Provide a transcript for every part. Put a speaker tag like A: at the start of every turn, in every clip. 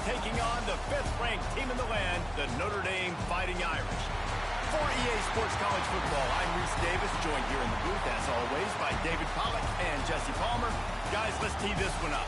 A: taking on the 5th-ranked team in the land, the Notre Dame Fighting Irish. For EA Sports College Football, I'm Reese Davis, joined here in the booth, as always, by David Pollack and Jesse Palmer. Guys, let's tee this one up.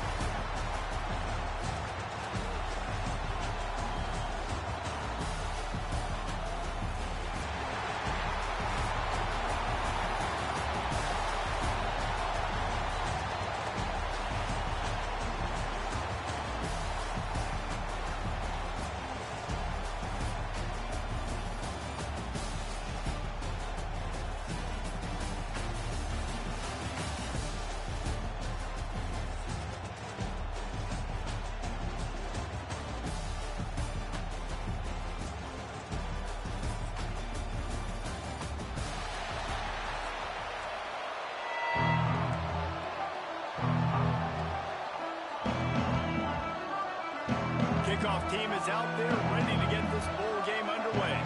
A: Kickoff team is out there ready to get this bowl game underway.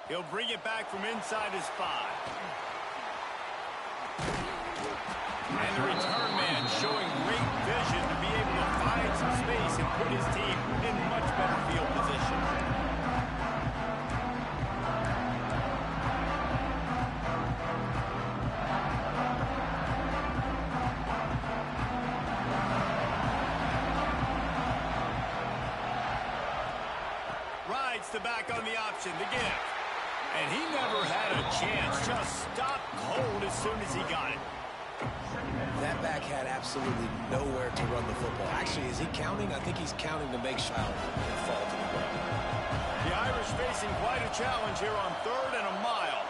A: He'll bring it back from inside his 5. And the return man showing great vision to be able to find some space and put his team in much better field position. The back on the option to give. And he never had a chance. Just stopped cold as soon as he got it.
B: That back had absolutely nowhere to run the football. Actually, is he counting? I think he's counting to make sure and fall to the ground.
A: The Irish facing quite a challenge here on 3rd and a mile.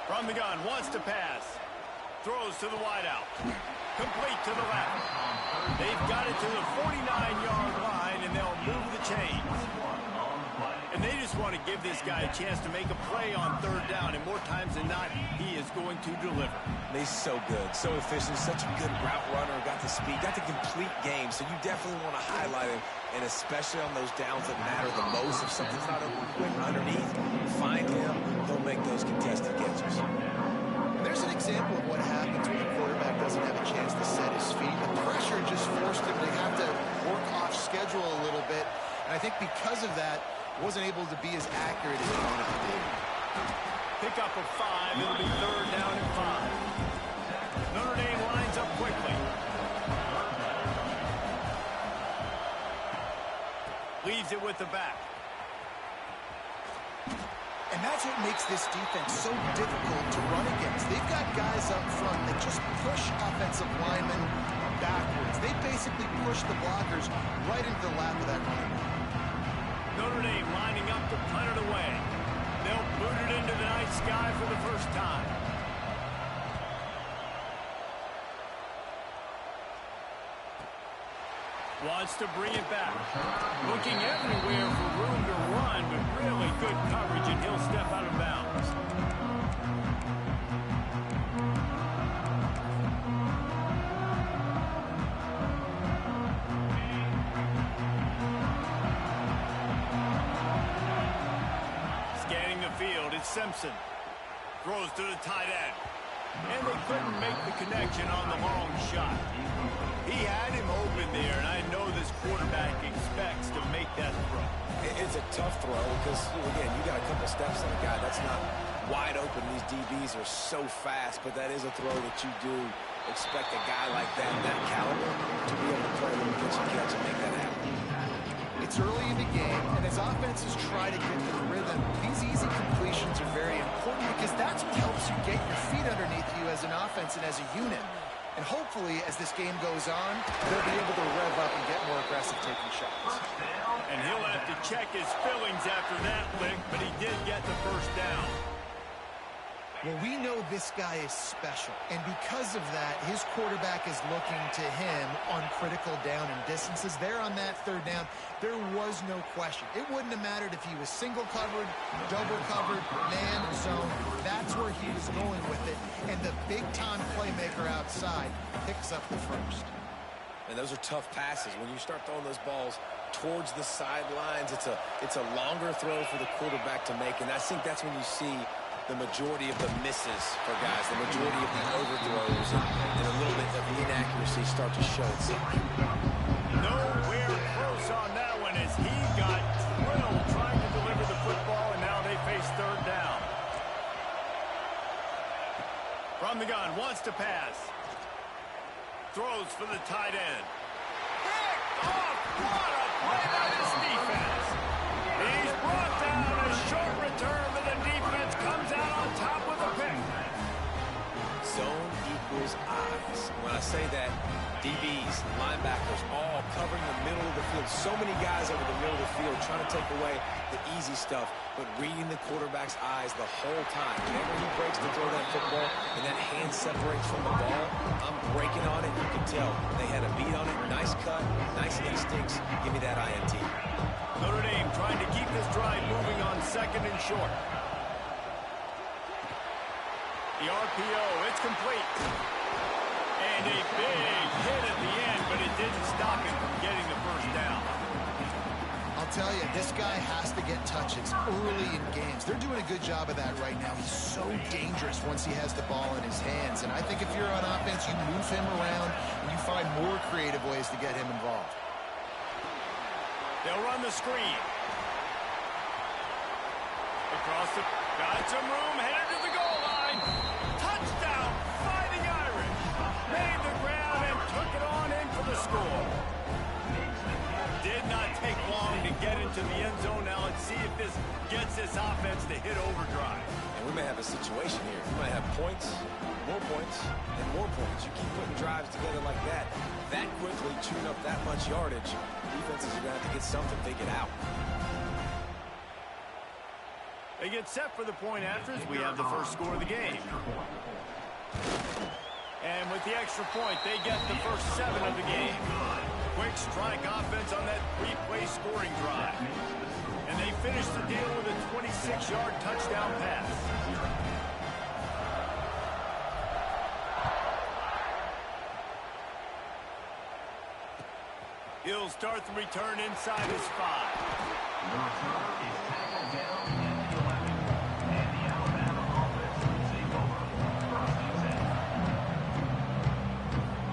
A: From the gun, wants to pass. Throws to the wideout. Complete to the left. They've got it to the 49-yard line, and they'll move the chains. And they just want to give this guy a chance to make a play on 3rd down, and more times than not, he is going to deliver.
B: He's so good, so efficient, such a good route runner, got the speed, got the complete game, so you definitely want to highlight him, and especially on those downs that matter the most. If something's not open quick underneath, find him, he'll make those contested catches.
C: There's an example of what happens when the quarterback doesn't have a chance to set his feet. The pressure just forced him to have to work off schedule a little bit. And I think because of that, wasn't able to be as accurate as he wanted to be.
A: Pick up a 5. It'll be 3rd down and 5. Notre Dame lines up quickly. Leaves it with the back.
C: And that's what makes this defense so difficult to run against. They've got guys up front that just push offensive linemen backwards. They basically push the blockers right into the lap of that running back.
A: Notre Dame lining up to punt it away. They'll boot it into the night sky for the first time. Wants to bring it back. Looking everywhere for room to run, but really good coverage, and he'll step out of bounds. Scanning the field, it's Simpson. Throws to the tight end. And they couldn't make the connection on the long shot. He had him open there, and I know this quarterback expects to make that throw.
B: It's a tough throw because, again, you got a couple steps on a guy that's not wide open. These DBs are so fast, but that is a throw that you do expect a guy like that caliber, to be able to play a little catch and make that happen.
C: It's early in the game, and as offenses try to get the rhythm, these easy completions are very important because that's what helps you get your feet underneath you as an offense and as a unit. And hopefully, as this game goes on, they'll be able to rev up and get more aggressive taking shots.
A: And he'll have to check his fillings after that lick, but he did get the first down.
C: Well, we know this guy is special, and because of that, his quarterback is looking to him on critical down and distances. There on that 3rd down, there was no question. It wouldn't have mattered if he was single covered, double covered, man, zone. That's where he was going with it, and the big-time playmaker outside picks up the first.
B: And those are tough passes. When you start throwing those balls towards the sidelines, it's a longer throw for the quarterback to make, and I think that's when you see the majority of the misses for guys, the majority of the overthrows, and a little bit of the inaccuracy start to show itself.
A: Nowhere close on that one as he got drilled trying to deliver the football, and now they face third down. From the gun, wants to pass. Throws for the tight end. Picked off! What a play by this defense! He's brought down a short return, but the defense comes out on top with a pick.
B: Zone equals eyes. When I say that, DBs, linebackers, all covering the middle of the field. So many guys over the middle of the field trying to take away the easy stuff, but reading the quarterback's eyes the whole time. Whenever he breaks to throw that football and that hand separates from the ball, I'm breaking on it. You can tell they had a beat on it. Nice cut, nice instincts. Give me that INT.
A: Notre Dame trying to keep this drive moving on second and short. The RPO, it's complete. And a big hit at the end, but it didn't stop him from getting the first down.
C: I'll tell you, this guy has to get touches early in games. They're doing a good job of that right now. He's so dangerous once he has the ball in his hands. And I think if you're on offense, you move him around and you find more creative ways to get him involved.
A: They'll run the screen. Across the... Got some room, headed to the goal line. Touchdown, Fighting Irish. Made the grab and took it on in for the score. Did not take long to get into the end zone. Now let's see if this gets this offense to hit overdrive.
B: And we may have a situation here. We might have points, and more points. You keep putting drives together like that quickly, chewing up that much yardage, defenses are going to have to get something figured out.
A: They get set for the point afters. We have the first score of the game. And with the extra point, they get the first 7 of the game. Quick strike offense on that 3-play scoring drive. And they finish the deal with a 26-yard touchdown pass. He'll start the return inside his 5.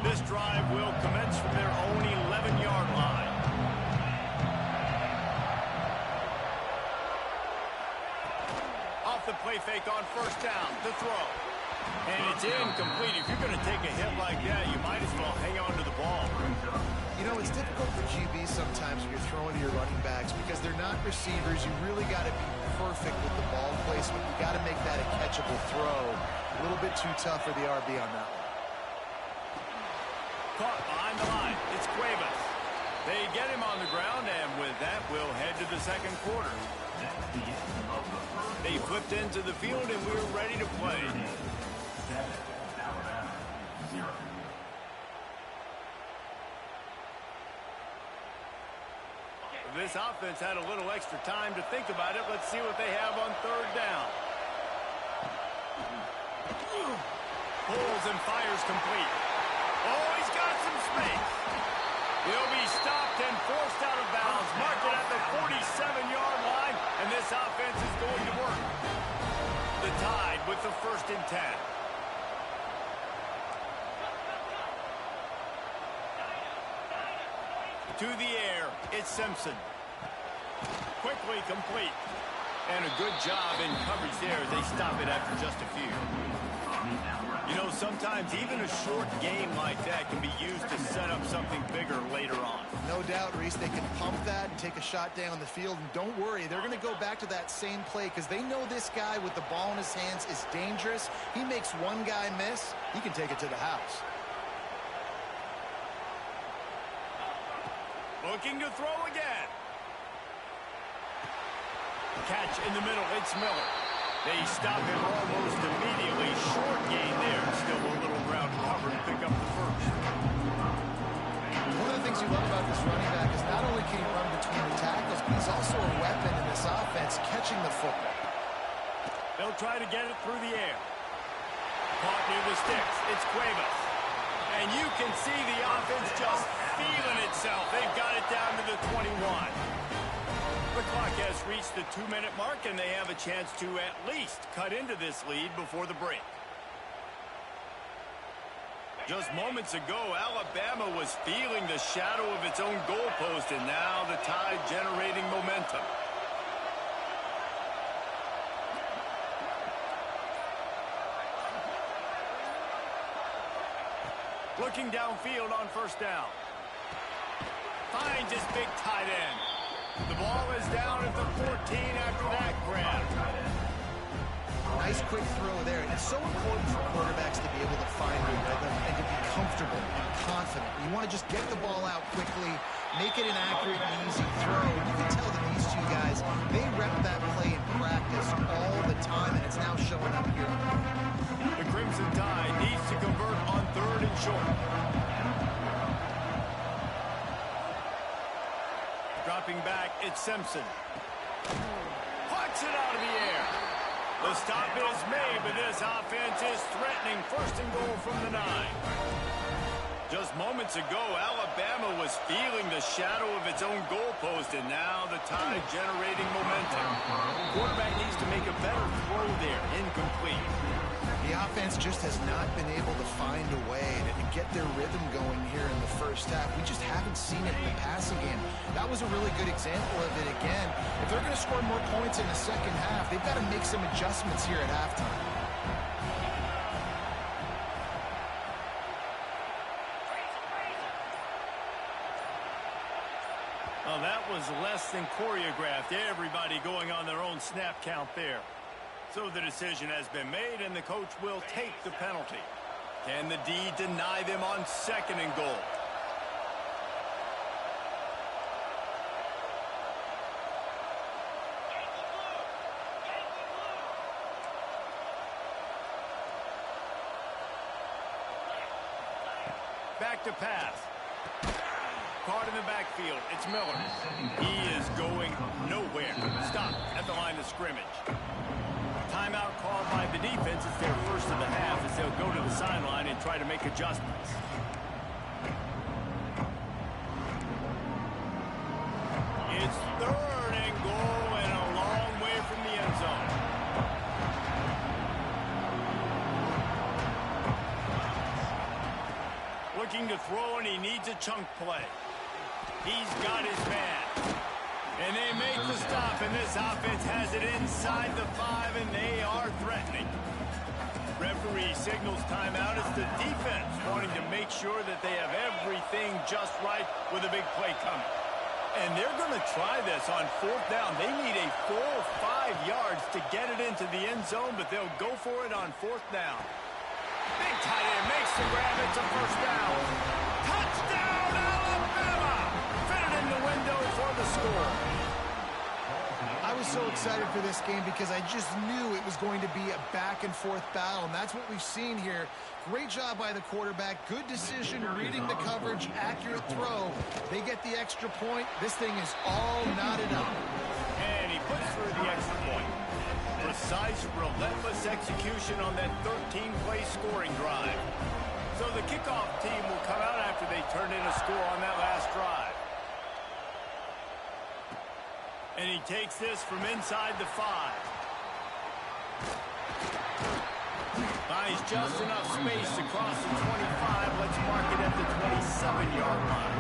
A: This drive will commence from their own 11-yard line. Off the play fake on first down, the throw. And it's incomplete. If you're going to take a hit like that, you might as well hang on to the ball.
C: You know, it's difficult for QBs sometimes when you're throwing to your running backs because they're not receivers. You really got to be perfect with the ball placement. You got to make that a catchable throw. A little bit too tough for the RB on that one.
A: Caught behind the line. It's Cuevas. They get him on the ground, and with that, we'll head to the second quarter. They flipped into the field, and we're ready to play. This offense had a little extra time to think about it. Let's see what they have on third down. Pulls and fires complete. Oh, he's got some space. He'll be stopped and forced out of bounds. Marked it at the 47-yard line, and this offense is going to work. The Tide with the 1st and 10. To the air, it's Simpson. Quickly complete. And a good job in coverage there as they stop it after just a few. You know, sometimes even a short game like that can be used to set up something bigger later on.
C: No doubt, Reese, they can pump that and take a shot down the field. And don't worry, they're going to go back to that same play because they know this guy with the ball in his hands is dangerous. He makes one guy miss, he can take it to the house.
A: Looking to throw again. Catch in the middle, it's Miller. They stop him almost immediately. Short gain there. Still a little ground cover to pick up the first.
C: One of the things you love about this running back is not only can he run between the tackles, but he's also a weapon in this offense, catching the football.
A: They'll try to get it through the air. Caught near the sticks. It's Cuevas. And you can see the offense just feeling itself. They've got it down to the 21. The clock has reached the 2-minute mark, and they have a chance to at least cut into this lead before the break. Just moments ago, Alabama was feeling the shadow of its own goalpost, and now the Tide generating momentum. Looking downfield on first down. Finds his big tight end. The ball is down at the 14 after that grab.
C: Nice quick throw there. It's so important for quarterbacks to be able to find their rhythm and to be comfortable and confident. You want to just get the ball out quickly, make it an accurate and easy throw. You can tell that these two guys, they rep that play in practice all the time, and it's now showing up here.
A: The Crimson Tide needs to convert on 3rd and short. Dropping back, it's Simpson. Pucks it out of the air. The stop is made, but this offense is threatening 1st and goal from the 9. Just moments ago, Alabama was feeling the shadow of its own goalpost, and now the Tide generating momentum. Quarterback needs to make a better throw there, incomplete.
C: The offense just has not been able to find a way to get their rhythm going here in the first half. We just haven't seen it in the passing game. That was a really good example of it again. If they're going to score more points in the second half, they've got to make some adjustments here at halftime.
A: Well, that was less than choreographed. Everybody going on their own snap count there. So the decision has been made, and the coach will take the penalty. Can the D deny them on 2nd and goal? Back to pass. Caught in the backfield. It's Miller. He is going nowhere. Stop at the line of scrimmage. Timeout called by the defense. It's their first of the half as they'll go to the sideline and try to make adjustments. It's 3rd and goal and a long way from the end zone. Looking to throw, and he needs a chunk play. He's got his man. And they make the stop, and this offense has it inside the 5, and they are threatening. Referee signals timeout. It's the defense wanting to make sure that they have everything just right with a big play coming. And they're going to try this on 4th down. They need a 4 or 5 yards to get it into the end zone, but they'll go for it on 4th down. Big tight end makes the grab. It's a 1st down. Touchdown, Alabama! Fitted in the window for the score.
C: I was so excited for this game because I just knew it was going to be a back-and-forth battle, and that's what we've seen here. Great job by the quarterback. Good decision, reading the coverage, accurate throw. They get the extra point. This thing is all knotted up.
A: And he puts through the extra point. Precise, relentless execution on that 13-play scoring drive. So the kickoff team will come out after they turn in a score on that last drive. And he takes this from inside the 5. Buys just enough space to cross the 25. Let's mark it at the 27-yard line.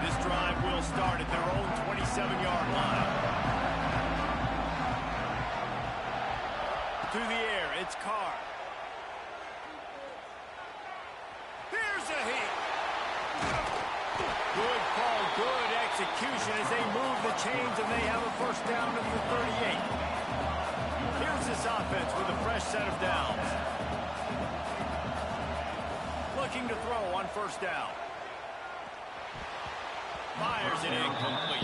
A: This drive will start at their own 27-yard line. Through the air, it's Carr. Here's a hit. Good call, good execution as they move the chains, and they have a 1st down at the 38. Here's this offense with a fresh set of downs. Looking to throw on 1st down. Fires it incomplete.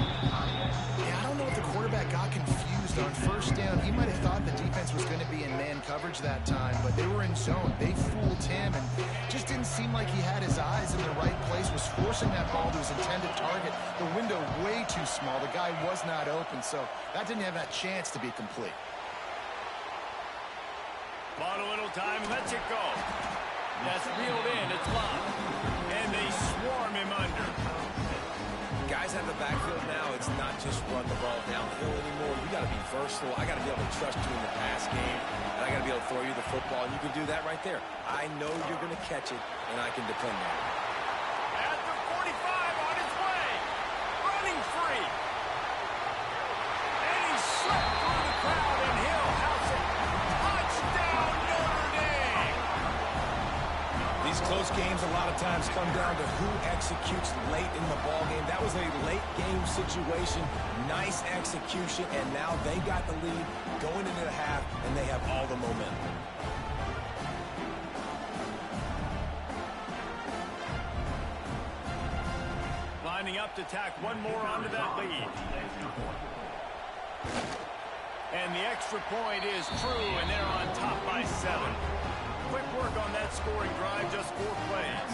C: Yeah, I don't know if the quarterback got confused on 1st down. He might have thought the defense was going to be in man coverage that time, but they were in zone. They fooled him, and just didn't seem like he had his eyes in the right place, was forcing that ball to his intended target. The window way too small. The guy was not open, so that didn't have that chance to be complete.
A: Bought a little time, lets it go. That's reeled in, it's locked. And they swarm him under.
B: Guys at the backfield now, it's not just run the ball downhill anymore. You got to be versatile. I got to be able to trust you in the pass game, and I got to be able to throw you the football, and you can do that right there. I know you're going to catch it, and I can depend on it.
A: At the 45, on his way. Running free. And he slipped through the crowd, and he'll house it. Touchdown, Notre Dame.
B: These close games a lot of times come down to who executes late in the ball game. That was a late game situation. Nice execution, and now they got the lead going into the half, and they have all the momentum.
A: Lining up to tack one more onto that lead. And the extra point is true, and they're on top by 7. Quick work on that scoring drive, just 4 plays.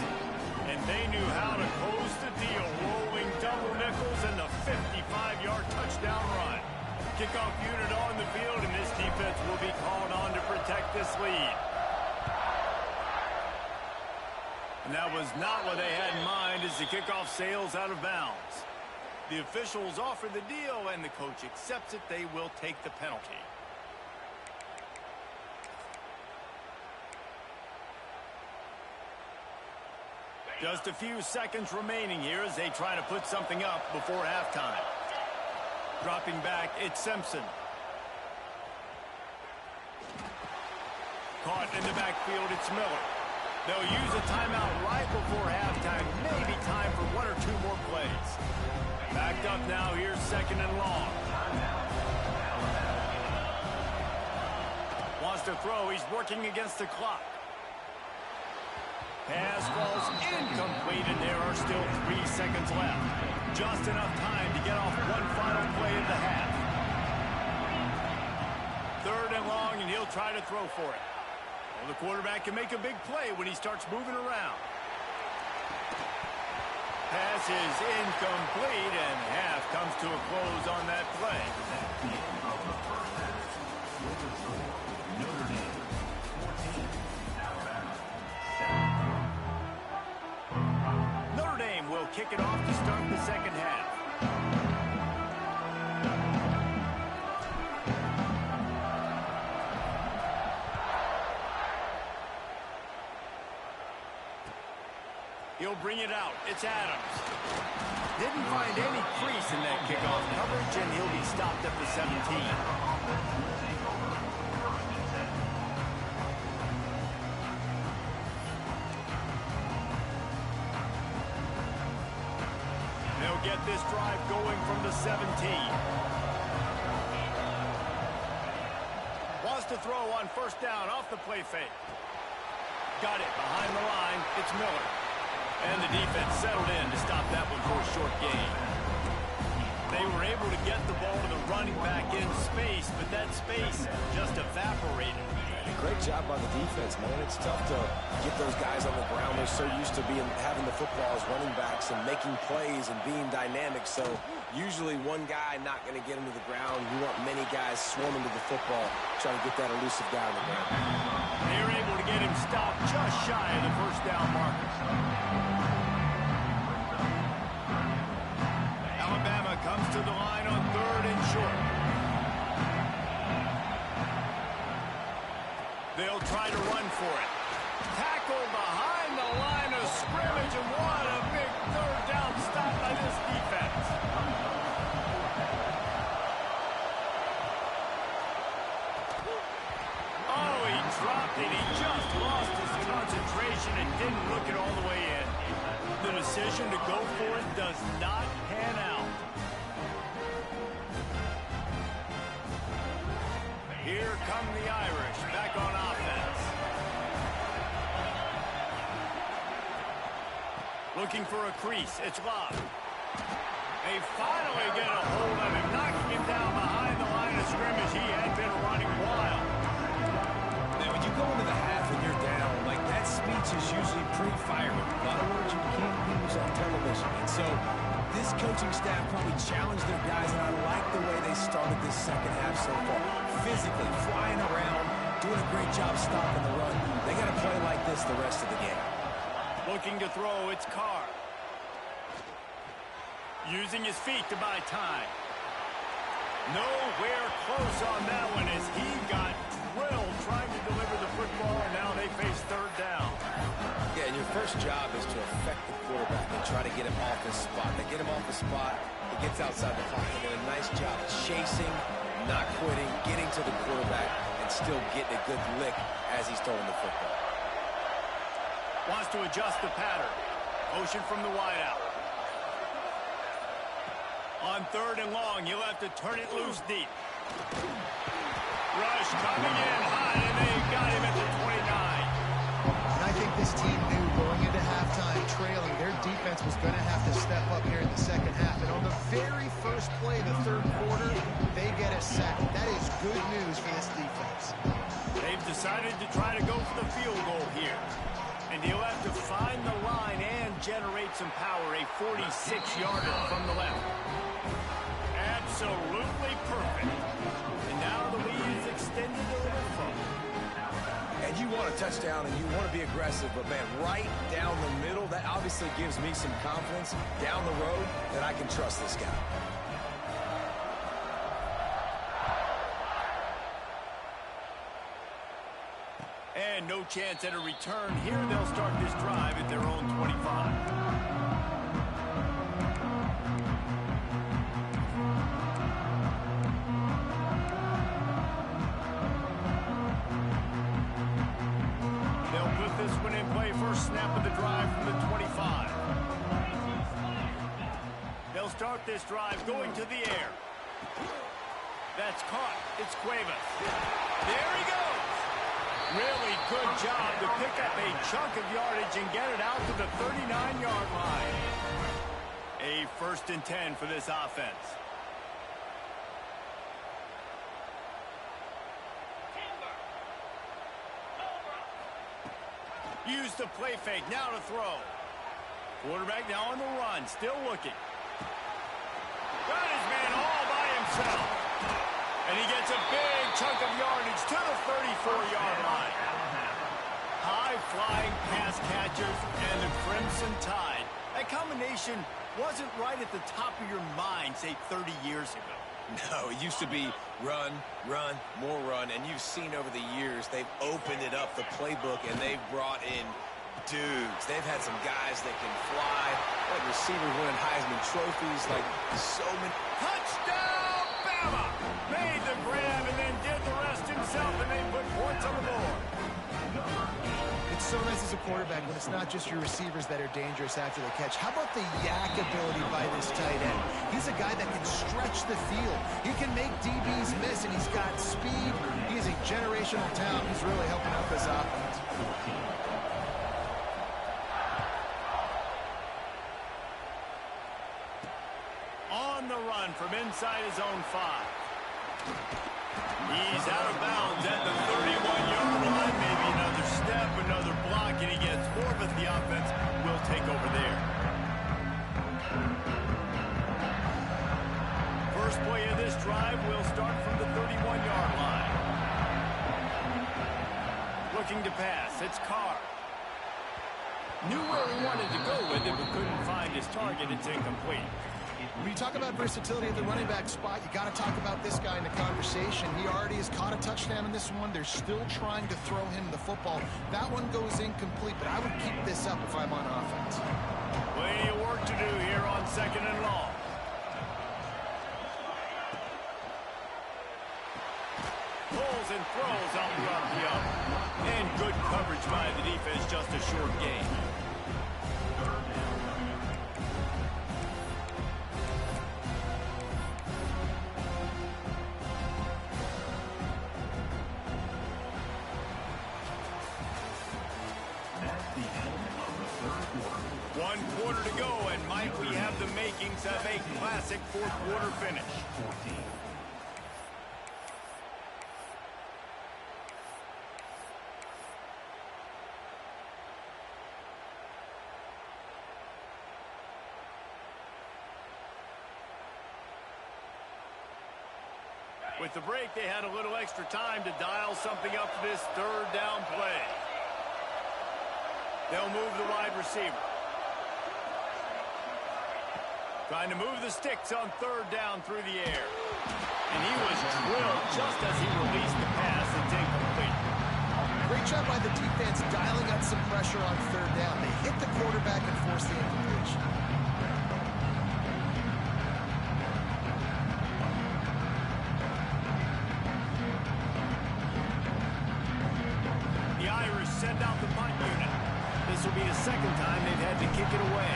A: And they knew how to close the deal, rolling double nickels and the 55-yard touchdown run. Kickoff unit on the field, and this defense will be called on to protect this lead. And that was not what they had in mind as the kickoff sails out of bounds. The officials offer the deal, and the coach accepts it. They will take the penalty. Just a few seconds remaining here as they try to put something up before halftime. Dropping back, it's Simpson. Caught in the backfield, it's Miller. They'll use a timeout right before halftime. Maybe time for 1 or 2 more plays. Backed up now, here's 2nd and long. Wants to throw, he's working against the clock. Pass falls incomplete, and there are still 3 seconds left. Just enough time to get off one final play in the half. 3rd and long, and he'll try to throw for it. Well, the quarterback can make a big play when he starts moving around. Pass is incomplete, and half comes to a close on that play. Notre Dame will kick it off to start the second half. He'll bring it out. It's Adams. Didn't find any crease in that kickoff coverage, and he'll be stopped at the 17. They'll get this drive going from the 17. Wants to throw on 1st down off the play fake. Got it behind the line. It's Miller. And the defense settled in to stop that one for a short gain. They were able to get the ball to the running back in space, but that space just evaporated.
B: Great job by the defense, man. It's tough to get those guys on the ground. They're so used to having the football as running backs and making plays and being dynamic. So usually one guy not going to get him to the ground. You want many guys swarming to the football, trying to get that elusive guy on the ground.
A: They were able to get him stopped just shy of the 1st down marker. Alabama comes to the line on 3rd and short. They'll try to run for it. Tackle behind the line of scrimmage, and what a big 3rd down stop by this defense. Oh, he dropped it. He just lost his concentration and didn't look it all the way in. The decision to go for it does not pan out. Here come the Irish back on offense. Looking for a crease. It's Love. They finally get a hold of him, knocking him down behind the line of scrimmage. He had been running wild.
B: Now, when you go into the half and you're down, like that speech is usually pretty fiery. A lot of words you can't use on television. And so this coaching staff probably challenged their guys, and I like the way they started this second half so far. Physically, flying around, doing a great job stopping the run. They got to play like this the rest of the game.
A: Looking to throw, it's Carr. Using his feet to buy time. Nowhere close on that one as he got drilled trying to deliver the football, and now they face third down.
B: Yeah, and your first job is to affect the quarterback and try to get him off his spot. They get him off the spot, he gets outside the pocket. They did a nice job chasing, not quitting, getting to the quarterback, and still getting a good lick as he's throwing the football.
A: Wants to adjust the pattern. Motion from the wideout. On third and long, he'll have to turn it loose deep. Rush coming in high, and they got him at the 29.
C: And I think this team knew going into halftime trailing, their defense was going to have to step up here in the second half. And on the very first play of the third quarter, they get a sack. That is good news for this defense.
A: They've decided to try to go for the field goal here. And he'll have to find the line and generate some power. A 46-yarder from the left. Absolutely perfect. And now the lead is extended a little further.
B: And you want a touchdown and you want to be aggressive, but man, right down the middle, that obviously gives me some confidence down the road that I can trust this guy.
A: And no chance at a return here. They'll start this drive at their own 25. Snap of the drive from the 25. They'll start this drive going to the air. That's caught. It's Cuevas. There he goes. Really good job to pick up a chunk of yardage and get it out to the 39-yard line. A 1st and 10 for this offense. Use the play fake, now to throw. Quarterback now on the run, still looking. Got his man all by himself. And he gets a big chunk of yardage to the 34-yard line. High-flying pass catchers and the Crimson Tide. That combination wasn't right at the top of your mind, say, 30 years ago.
B: No, it used to be run, run, more run, and you've seen over the years they've opened it up, the playbook, and they've brought in dudes. They've had some guys that can fly, like receivers winning Heisman trophies, like so many.
A: Touchdown, Bama! Made the grab and then did the rest himself, and they put points on the board.
C: It's so nice as a quarterback when it's not just your receivers that are dangerous after the catch. How about the yak ability by this tight end? He's a guy that can stretch the field. He can make DBs miss, and he's got speed. He is a generational talent. He's really helping out this offense.
A: On the run from inside his own 5. He's out of bounds at the 31-yard line. Maybe another step, another block, and he gets more, but the offense will take over there. First play of this drive will start from the 31-yard line. Looking to pass, it's Carr. Knew where he wanted to go with it, but couldn't find his target. It's incomplete.
C: When you talk about versatility at the running back spot, you got to talk about this guy in the conversation. He already has caught a touchdown in this one. They're still trying to throw him the football. That one goes incomplete, but I would keep this up if I'm on offense.
A: Plenty of work to do here on 2nd and long. Pulls and throws out throughout the up. And good coverage by the defense, just a short gain. One quarter to go, and might we have the makings of a classic fourth-quarter finish. With the break, they had a little extra time to dial something up for this third down play. They'll move the wide receiver. Trying to move the sticks on third down through the air. And he was drilled just as he released the pass. It's incomplete.
C: Great job by the defense dialing up some pressure on third down. They hit the quarterback and forced the incompletion.
A: The Irish send out the punt unit. This will be the second time they've had to kick it away.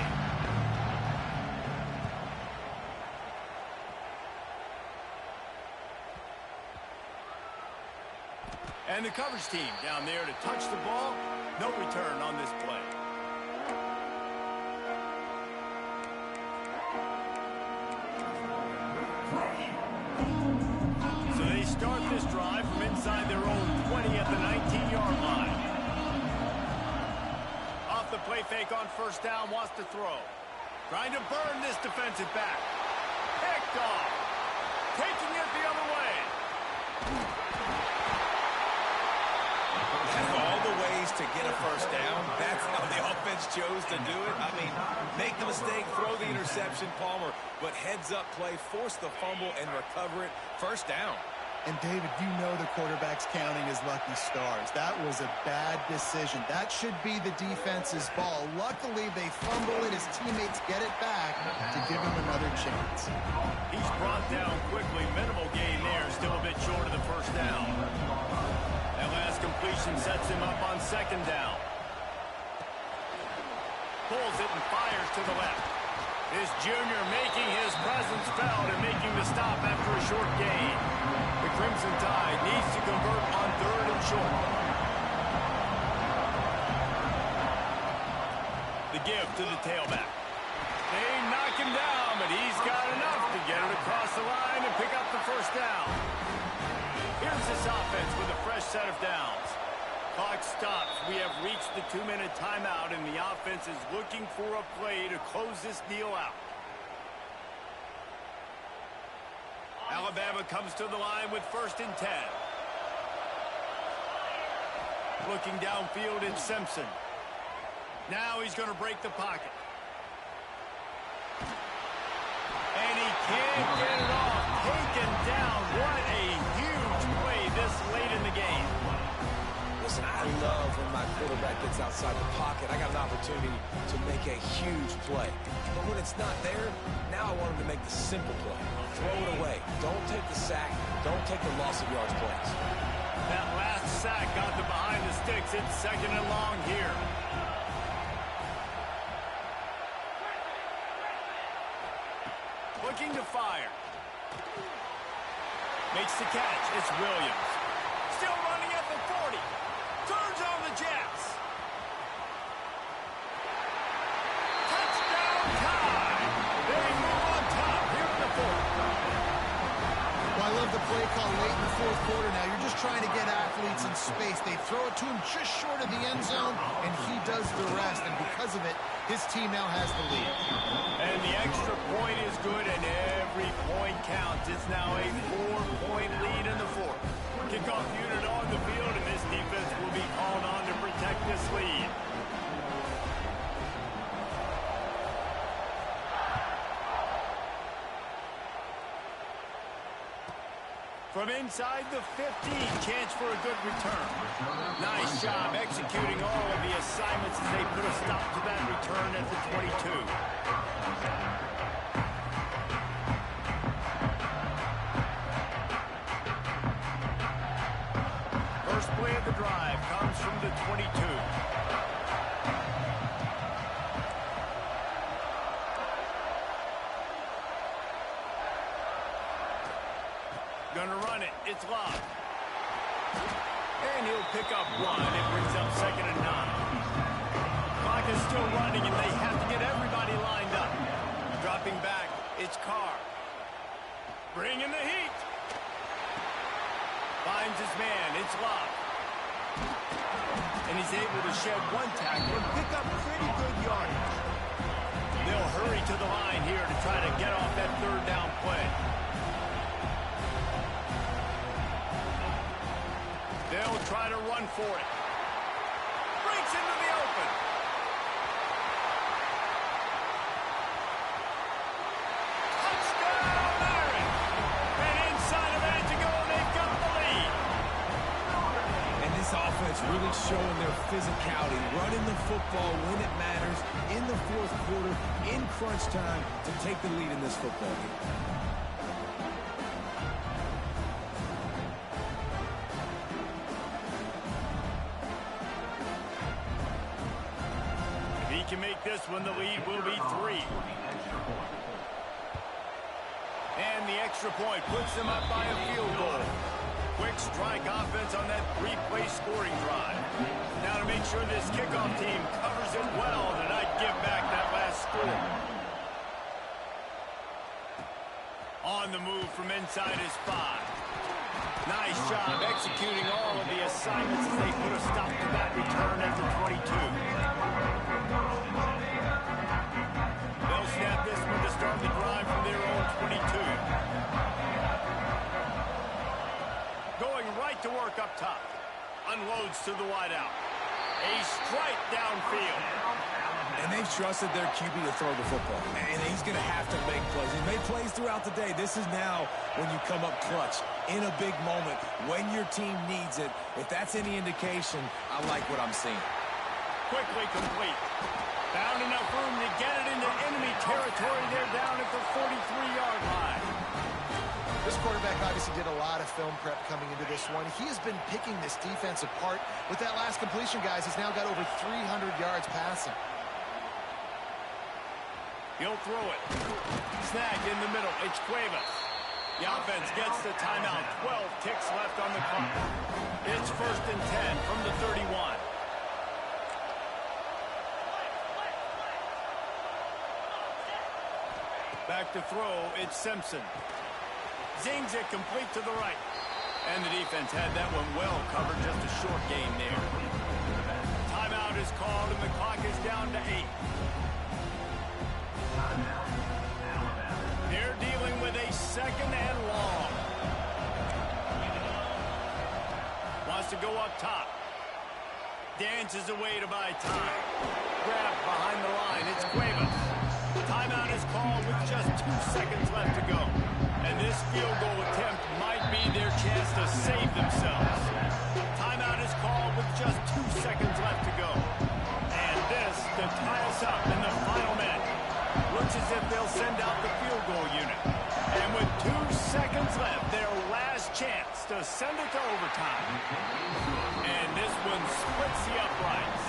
A: And the coverage team down there to touch the ball. No return on this play. So they start this drive from inside their own 20 at the 19-yard line. Off the play fake on first down, wants to throw. Trying to burn this defensive back. Picked off. Taking it the other way.
B: All the ways to get a first down. That's how the offense chose to do it. I mean, make the mistake, throw the interception, Palmer, but heads-up play, force the fumble, and recover it. First down.
C: And, David, you know the quarterback's counting his lucky stars. That was a bad decision. That should be the defense's ball. Luckily, they fumble it. His teammates get it back to give him another chance.
A: He's brought down quickly. Minimal gain there. Still a bit short of the first down. That last completion sets him up on second down. Pulls it and fires to the left. This junior making his presence felt and making the stop after a short gain. The Crimson Tide needs to convert on third and short. The give to the tailback. They knock him down, but he's got enough to get it across the line and pick up the first down. Here's this offense with a fresh set of downs. Clock stops. We have reached the 2-minute timeout, and the offense is looking for a play to close this deal out. Alabama comes to the line with 1st and 10. Looking downfield, it's Simpson. Now he's going to break the pocket. And he can't get it off. Taken down. What a huge play this late in the game.
B: Listen, I love when my quarterback gets outside the pocket. I got an opportunity to make a huge play. But when it's not there, now I want him to make the simple play. Throw it away. Don't take the sack. Don't take the loss of yards plays.
A: That last sack got the behind the sticks. It's 2nd and long here. Looking to fire. Makes the catch. It's Williams. Still running at the 40. Turns on the Jets. Touchdown time. They move on top here in the 4th.
C: Well, I love the play call late in the 4th quarter now. You're just trying to get athletes in space. They throw it to him just short of the end zone, and he does the rest. And because of it, his team now has the lead.
A: And the extra point is good, and every point counts. It's now a 4-point lead in the 4th. Kickoff unit on the field, and this defense will be called on to protect this lead. From inside the 15, chance for a good return. Nice job executing all of the assignments as they put a stop to that return at the 22. First play of the drive comes from the 22. Gonna run it. It's Love. And he'll pick up 1. It brings up 2nd and 9. Clock is still running, and they have to get everybody lined up. Dropping back, it's Carr. Bringing the heat. Finds his man. It's Love. And he's able to shed 1 tackle and pick up pretty good yardage. They'll hurry to the line here to try to get off that 3rd down play. for it. Breaks into the open. Touchdown, Irish. And inside a minute to go, they've got the lead.
B: And this offense really showing their physicality, running the football when it matters, in the fourth quarter, in crunch time, to take the lead in this football game.
A: Can make this one, the lead will be 3. And the extra point puts them up by a field goal. Quick strike offense on that 3-play scoring drive. Now to make sure this kickoff team covers it well, and I'd give back that last score. On the move from inside his 5. Nice job executing all of the assignments as they put a stop to that return at the 22. They'll snap this one to start the drive from their own 22. Going right to work up top. Unloads to the wideout. A strike downfield.
B: And they've trusted their QB to throw the football. And he's going to have to make plays. He's made plays throughout the day. This is now when you come up clutch in a big moment when your team needs it. If that's any indication, I like what I'm seeing.
A: Quickly complete. Found enough room to get it into enemy territory. They're down at the 43-yard line.
C: This quarterback obviously did a lot of film prep coming into this one. He has been picking this defense apart. With that last completion, guys, he's now got over 300 yards passing.
A: He'll throw it. Snagged in the middle. It's Cuevas. The offense gets the timeout. 12 ticks left on the clock. It's 1st and 10 from the 31. Back to throw, it's Simpson. Zings it complete to the right. And the defense had that one well covered, just a short game there. Timeout is called and the clock is down to 8. They're dealing with a 2nd and long. Wants to go up top. Dances away to buy time. Grabbed behind the line, it's Cuevas. Timeout is called with just 2 seconds left to go. And this field goal attempt might be their chance to save themselves. Timeout is called with just 2 seconds left to go. And this to tie us up in the final minute. Looks as if they'll send out the field goal unit. And with 2 seconds left, their last chance to send it to overtime. And this one splits the uprights.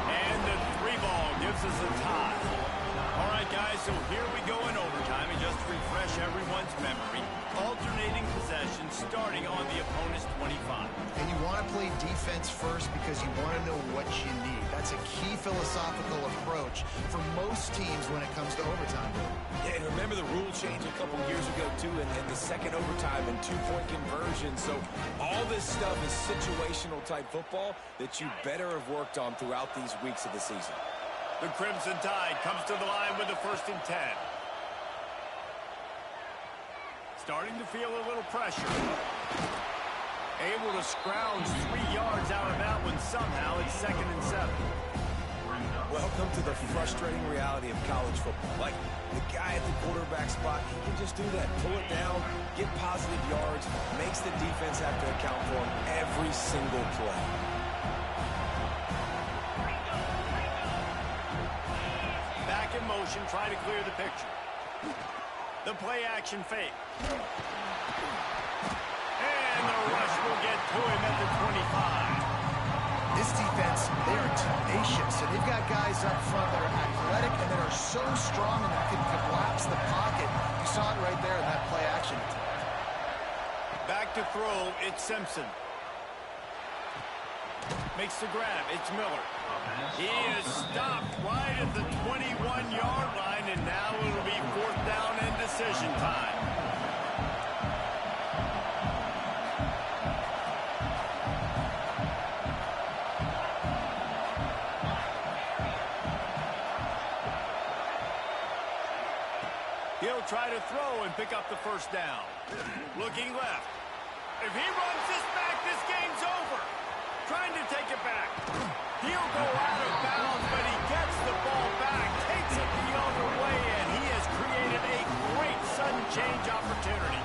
A: And the 3-ball gives us a tie. All right, guys, so here we go in overtime. And just to refresh everyone's memory, alternating possession starting on the opponent's 25.
C: And you want to play defense first because you want to know what you need. That's a key philosophical approach for most teams when it comes to overtime.
B: Yeah, and remember the rule change a couple years ago, too, and the second overtime and 2-point conversion. So all this stuff is situational type football that you better have worked on throughout these weeks of the season.
A: The Crimson Tide comes to the line with the 1st and 10. Starting to feel a little pressure. Able to scrounge 3 yards out of that one somehow. It's 2nd and 7.
B: Welcome to the frustrating reality of college football. Like, the guy at the quarterback spot, he can just do that. Pull it down, get positive yards, makes the defense have to account for him every single play.
A: Back in motion, try to clear the picture. The play-action fake. And the rush will get to him at the 25.
C: This defense, they are tenacious, and they've got guys up front that are athletic and that are so strong and that can collapse the pocket. You saw it right there in that play-action.
A: Back to throw, it's Simpson. Makes the grab, it's Miller. He is stopped right at the 21-yard line, and now it'll be 4th down and decision time. He'll try to throw and pick up the 1st down. Looking left. If he runs this back, this game's over. Trying to take it back. He'll go out of bounds, but he gets the ball back, takes it the other way, and he has created a great sudden change opportunity.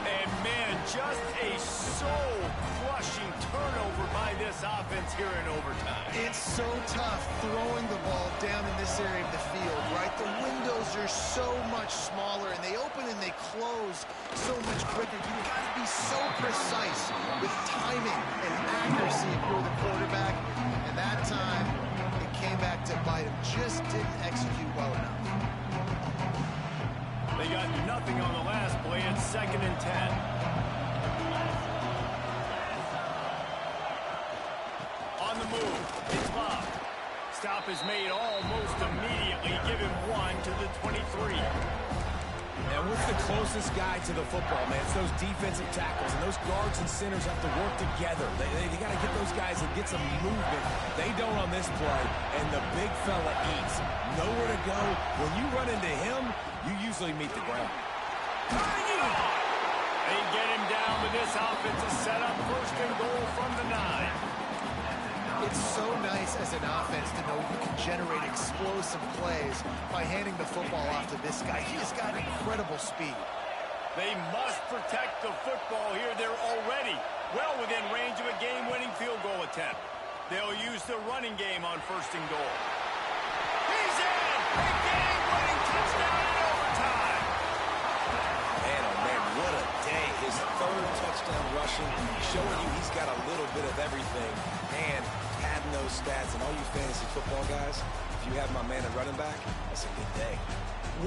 A: And, man, just a soul-crushing turnover by this offense here in overtime.
C: It's so tough throwing the ball down in this area of the field, right? The windows are so much smaller, and they open and they close so much quicker. You've got to be so precise with timing and accuracy if you're the quarterback. And that time, it came back to bite him. Just didn't execute well enough.
A: They got nothing on the last play. It's 2nd and 10. On the move, it's Bob. Stop is made almost immediately. Give him 1 to the 23.
B: And what's the closest guy to the football, man? It's those defensive tackles, and those guards and centers have to work together. They got to get those guys and get some movement. They don't on this play, and the big fella eats. Nowhere to go. When you run into him, you usually meet the ground.
A: They get him down, but this offense is set up 1st and goal from the 9.
C: It's so nice as an offense to know you can generate explosive plays by handing the football off to this guy. He has got incredible speed.
A: They must protect the football here. They're already well within range of a game-winning field goal attempt. They'll use the running game on 1st and goal. He's in! A game-winning touchdown in overtime!
B: Man, oh man, what a day. His 3rd touchdown rushing, showing you he's got a little bit of everything. And having those stats, and all you fantasy football guys, if you have my man at running back, that's a good day.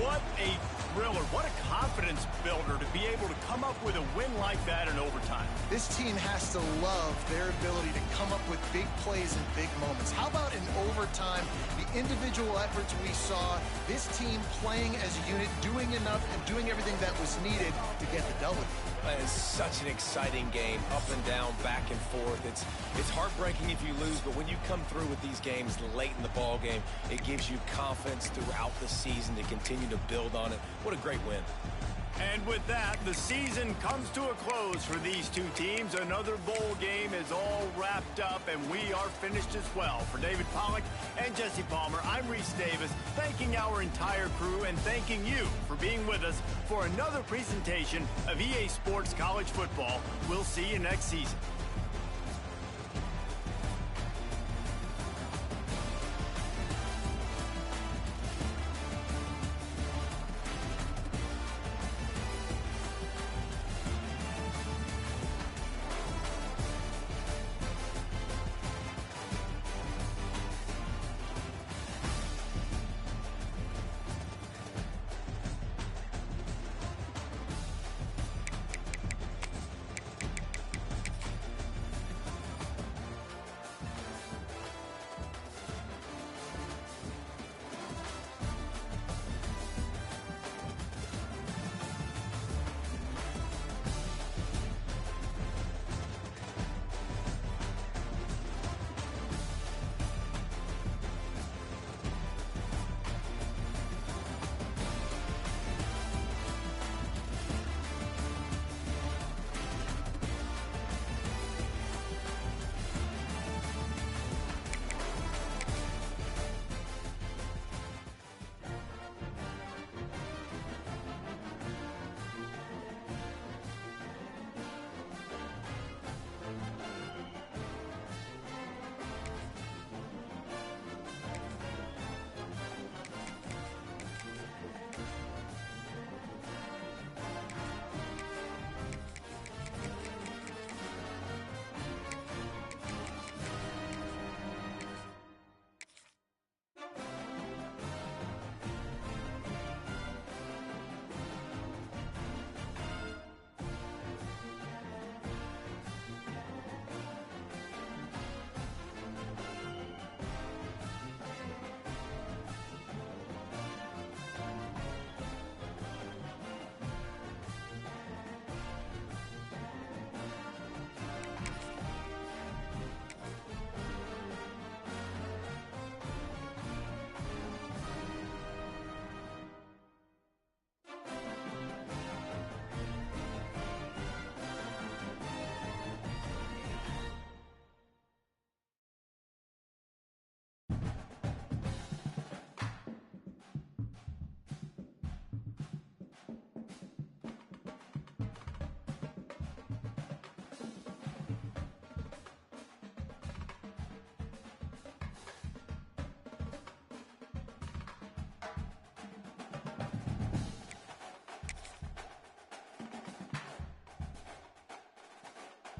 A: What a thriller. What a confidence builder to be able to come up with a win like that in overtime.
C: This team has to love their ability to come up with big plays and big moments. How about in overtime, the individual efforts we saw, this team playing as a unit, doing enough and doing everything that was needed to get the W.
B: It's such an exciting game, up and down, back and forth. It's heartbreaking if you lose, but when you come through with these games late in the ball game, it gives you confidence throughout the season to continue to build on it. What a great win.
A: And with that, the season comes to a close for these two teams. Another bowl game is all wrapped up, and we are finished as well. For David Pollack and Jesse Palmer, I'm Reese Davis, thanking our entire crew and thanking you for being with us for another presentation of EA Sports College Football. We'll see you next season.